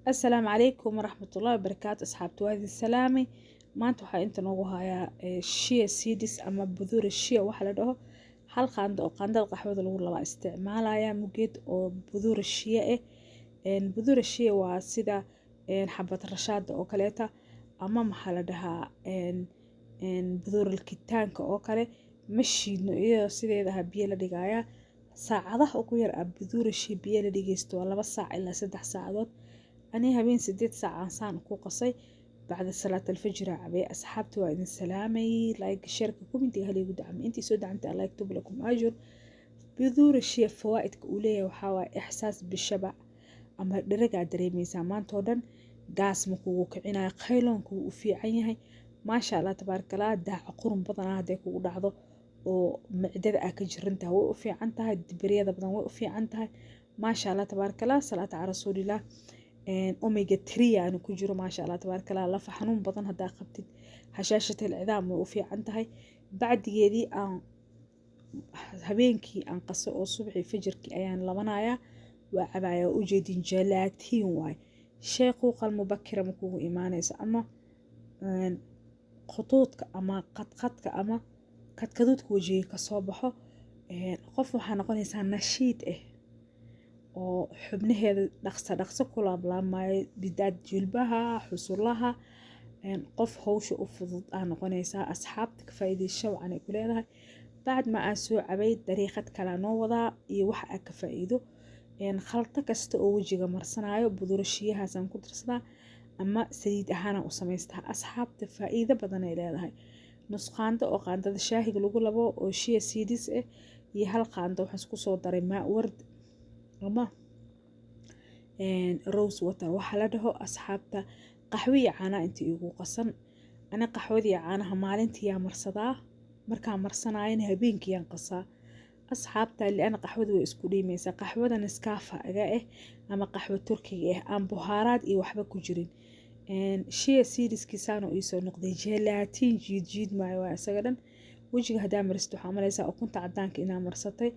السلام عليكم ورحمة الله وبركاته أصحابتي وهذه السلامة maanta waxaa inta noogu hayaa shea seeds ama budur shea waxa la dhaho hal qaando oo qaandada qaxwada lagu laba isticmaalaya mugeed oo budur shea budur shea waa sida xabad rashaada oo kaleeta ama maxaa la dhahaa budur kitaanka oo kale ma shiidno iyadoo sideedaha biyo la dhigaya saacadaha ugu yar budur shea biyo la dhigaysto 2 saac ilaa 3 saacadood أنا هبين 6 ساعة صان قصي بعد صلاة الفجر عبي أصحابتي وإذن سلامي لايك شاركوا كومنتي هلي ودعم انتي سو دعمتي الله يكتب لكم أجر بذور الشيء فوائد كأولية وحاوى إحساس بالشبع أما درجة دريمي سامان تودن قاس مكو كعنا خيلون كو في عينها ما شاء الله تبارك الله داع قرن بطنا هديك ودعضو ومعدد أكجرنتها وفي عنتها الدبرية بدن وفي عنتها ما شاء الله تبارك الله صلاة على رسول الله أوميجا 3 أنا كجرو ما شاء الله تبارك الله لف حنون بطن هدا قبتد هشاشة العظام وفي عندها بعد يدي هبينكي قصة أو صبحي فجركي أيان لمنايا وعبايا وجدين جلاتين واي شيقوق المبكرة مكوه إيمانيس أما خطوطك أما قدك أما كدودك وجهك صباحه قف وحنقول إنسان نشيط oo xubnaheeda dhaqso ku laablaamay bidaad jilbaha xusulaha qof hawsha u fudud aan noqonaysaa asxaabta ka faa'iideyso waxaan ku leedahay baad ma aan soo cabay dariiqad kala noo wadaa iyo wax aan ka faa'iido khalta kasta oo wajiga marsanayo budurashiyahaas aan ku dirsadaa ama saliid ahaan u samaystaa asxaabta faa'iido badan ay leedahay nus qaando oo qaandada shaahiga lagu labo oo shea seeds iyo hal qaando waxaan isku soo daray maa ward أما روز وتر وحلده أصحابته قهوية عنا أنت يقول قصن أنا قهوة عنا همالنت يا مرصدا مركا مرصناين هبينك ينقصا أصحابته اللي أنا قهوة وإسكولي ميسا قهوة نسكافة أجاه أما قهوة تركية أم بهارات إيه وحبة كجرين شيء سيريس كيسانو يسوي نقدي جيلاتين جيد معي واسجدن وجه هدا مرستو حمليسا أو كنت عدانك إنا مرصتي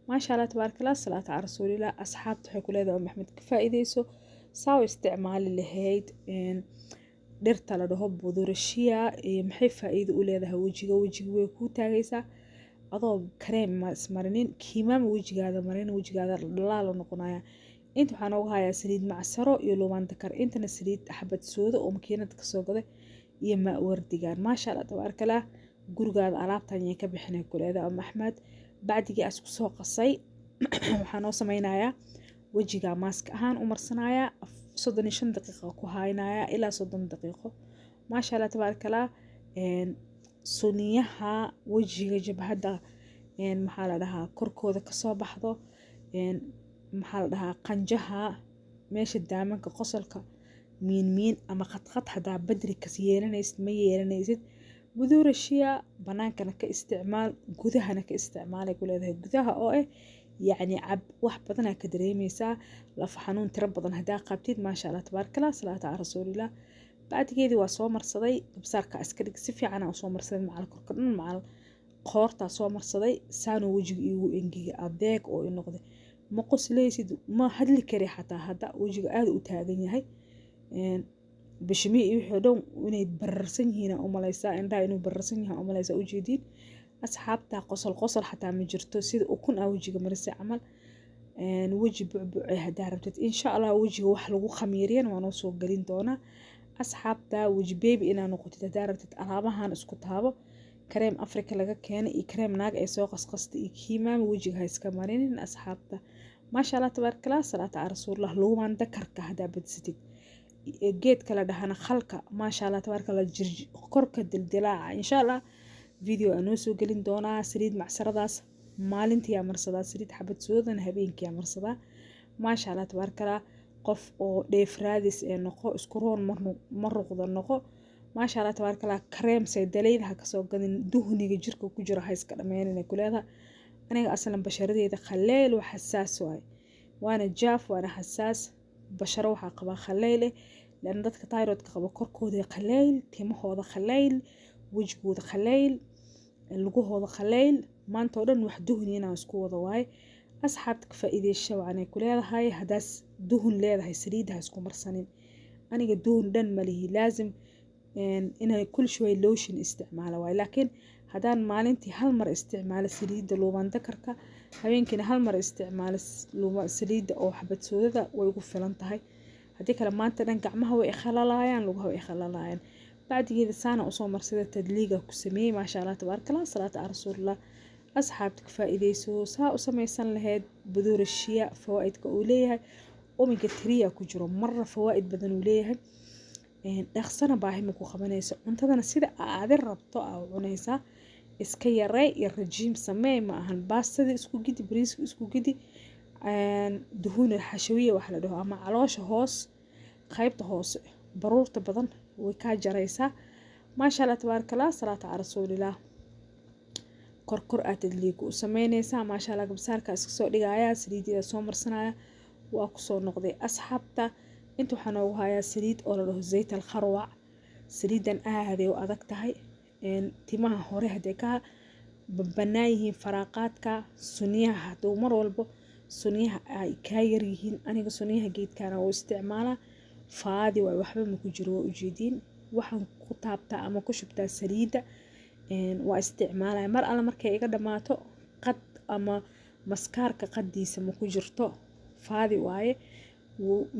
ما شاء الله تبارك الله صلاة على رسول الله أصحاب تحكوا لذا محمد كفائديسو ساو استعمال اللي هيد درت على رهب بذور الشيا محي فائدة ولذا وجه ويكو تاغيسا أضو كريم ما اسمرنين كيمام وجه هذا مرين وجه هذا لا نقنايا انتو حانوها يا سليد مع السرو يلو ما انتكر انتنا سليد حبة سودة ومكينة كسوقة يما وردقان ما شاء الله تبارك الله قرقاد علاقتان يكبحنا كل هذا أم أحمد بعدي أسكو سoo qasay waxaan oo sameeynayaa wajiga mask ahaan u marsanayaa 35 daqiiqo ku haynayaa ilaa 30 daqiiqo ma sha Allah tabarakallah suniyaha wajiga jabhada maxaa la dhahaa korkooda ka soo baxdo maxaa la dhahaa qanjaha meesha daamanka qosolka miin ama qadqad hada badri ka yeelanaysid ma yeelanaysid budur الشيا بنانكنا كاستعمال جذهنا كاستعمال يقول هذا جذها أو يعني عب واحد بدنا كدريميسا لفحنون تربضنا هدا قبتيد ما شاء الله تبارك الله صلاة على رسول الله بعد كذا وصومر صدي بصار كأسكري سفي عنا وصومر صدي مع الكركرن مع القارة صومر صدي سانو وجهي وإنجي أبداك أو النقطة مقص ليسد ما حد اللي كري حتى هدا وجهي قاعد وتاجني هاي بشمي يحدون وني برسن هنا أو ملايسا إن دا إنه برسن هنا أو ملايسا وجدين أصحابته قصل حتى مجرته سيد أكون أوجي مرسي عمل وجه بعبع هدا ربتت إن شاء الله وجه وحلو خميرين ونوصو قلين دونا أصحابته وجه بيبي إنا نقطة هدا ربتت ألابها نسكت هابا كريم أفريكا لغا كان كريم ناق أي سوق قصقصت كيما وجه هاي سكمارين أصحابته ما شاء الله تبارك الله صلاة على رسول الله لو ما ذكرك هدا بدستيد geed kala dhahana khalka ma sha Allah tabaaraka Allah korka dildilaaca insha Allah video aan soo gelin doonaa saliid macsaradaas maalintii amarsada saliid xabad soodan habeenkii amarsada ma sha Allah tabaaraka Allah qof oo dheefraadis ee noqo isku roon marruqda noqo ma sha Allah tabaaraka Allah cream say daleedaha ka soo gadin duhniga jirka ku jira hayska dhameynina kuleeda aniga aslan basharadeeda khaleel wa xasaas waana jaaf waana xasaas بشرة وحا قبا خليلة لأن دادك تايرود قبا كوركودي خليل تيمهودا خليل وجهودا خليل لقوهودا خليل ما انتو دن وحدوهن ينا اسكو وضواي أصحابتك فإذا الشوعاني كلها هاي هداس duhun leedahay saliidda ha isku marsanin. aniga duhun dhan malihi laazim inay kul shوي lotion isticmaalo waay laakiin hadaan maalintii hal mar isticmaalo saliidda luuban dakarka habeenkina hal mar isticmaalo saliidda oo xabad soodada way ugu filan tahay hadii kale maanta dhan gacmaha way khalalayaan lugaha way khalalayaan bacdigeeda saana u soo marsada tadliiga ku sameeyay ma sha Allah tabarakallah salaatu ala rasuulillah asxaabta faa'iideyso saa u sameeysan lahayd budur shiya fawaa'idka uu leeyahay omega 3 ku jiro marna fawaa'id badan uu leeyahay dhaqsana baahi ma ku qabanayso cuntadana sida aad rabto aa cunaysaa iska yarey iyo rajiim sameey ma ahan baastada isku gidi bariiska isku gidi duhun xashawiya wax la dhaho ama caloosha hoos qaybta hoose baruurta badan way ka jaraysaa ma sha Allah tabarakallah salaatu ala rasuulillah korkor aad tadliig u sameynaysaa ma sha Allah gabsaarka iska soo dhigaya saliidida soo marsanaya waa ku soo noqday asxaabta inta waxaan ugu hayaa saliid oo la dhaho zayt al kharwa saliidan aad ay u adag tahay timaha hore hadee ka banaayihiin faraaqaadka sunniyaha haduu mar walbo sunniyaha ay ka yar yihiin aniga sunniyaha geedkana oo isticmaala faadi way waxba ma ku jiro u jeedin waxaan ku taabtaa ama ku shubtaa saliida waa isticmaalay mar alla markay iga dhamaato qad ama maskaarka qadiisa ma ku jirto faadi waaye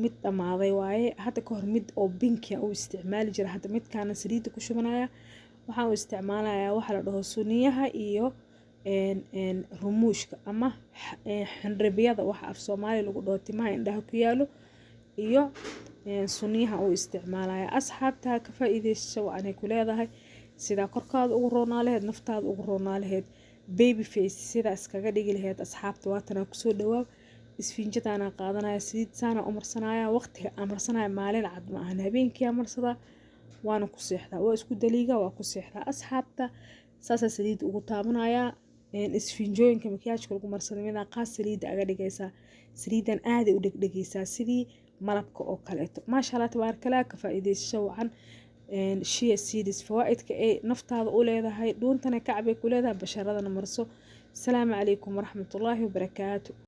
mid dhamaaday waaye hadda ka hor mid oo binki ah u isticmaali jira hadda midkaana saliida ku shubanaya waxaan u isticmaalayaa waxa la dhaho sunniyaha iyo rumuushka ama xanribiyada waxa af Soomaali lagu dhaho timaha indhaha ku yaalo iyo sunniyaha u isticmaalaya asxaabta ka faa'iideyso waxaan ku leedahay sida korkaada ugu roonaaleed naftaada ugu roonaaleed baby face sida iskaga dhigi lahayd asxaabta waatana ku soo dhawaab isfiinjadana qaadanaya saliid saana u marsanaya waqtiga amarsanaya maalin cad ma ahan habeenkii amarsada waana ku seexdaa waa isku daliiga waa ku seexdaa asxaabta saasa saliid ugu taabanaya isfiinjooyinka makiyaajka lagu marsado mida qaas saliid aga dhigaysa saliidan aad u dhegdhegaysa sidii malabka oo kaleeto ma sha Allah tabarakallah ka faa'iideyso wacan shia seeds fawaa'idka ay naftaada u leedahay dhuuntana kacbay ku leedahay basharadana marso assalaamu calaykum waraxmatullaahi wabarakaatuh